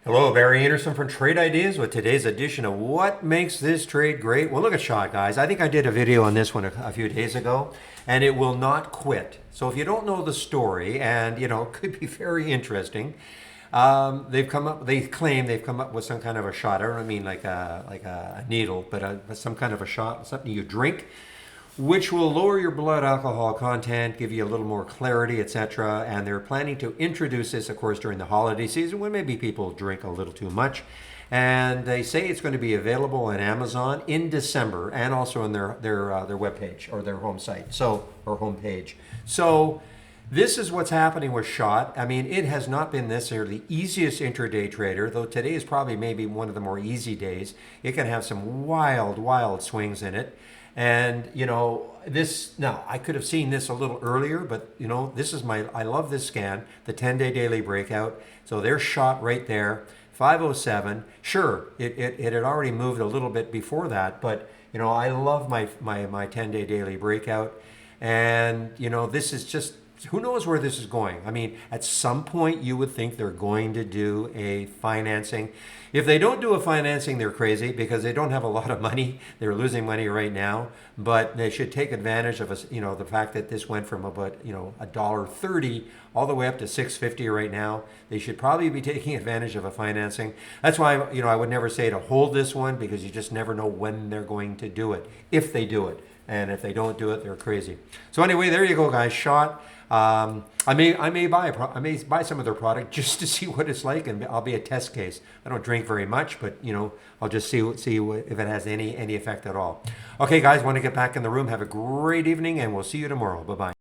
Hello, Barry Anderson from Trade Ideas with today's edition of What Makes This Trade Great. Well, look at shot, guys. I think I did a video on this one a few days ago, and it will not quit. So if you don't know the story, and it could be very interesting, they claim they've come up with some kind of a shot. I don't mean like a needle, but some kind of a shot, something you drink, which will lower your blood alcohol content, give you a little more clarity, etc. And they're planning to introduce this, of course, during the holiday season when maybe people drink a little too much. And they say it's going to be available on Amazon in December and also on their webpage or their home site, or homepage. So this is what's happening with shot. I mean, it has not been necessarily the easiest intraday trader, though today is probably maybe one of the more easy days. It can have some wild, wild swings in it. And this now I could have seen this a little earlier, but this is I love this scan, the 10-day daily breakout. So there's shot right there, 507. Sure, it had already moved a little bit before that, but I love my 10-day daily breakout. And this is just, who knows where this is going. I mean, at some point you would think they're going to do a financing. If they don't do a financing, they're crazy because they don't have a lot of money. They're losing money right now, but they should take advantage of the fact that this went from about $1.30 all the way up to $6.50 right now. They should probably be taking advantage of a financing. That's why I would never say to hold this one, because you just never know when they're going to do it, if they do it. And if they don't do it, they're crazy. So anyway, there you go, guys. Shot. I may buy some of their product just to see what it's like, and I'll be a test case. I don't drink very much, but I'll just see if it has any effect at all. Okay, guys, want to get back in the room. Have a great evening, and we'll see you tomorrow. Bye bye.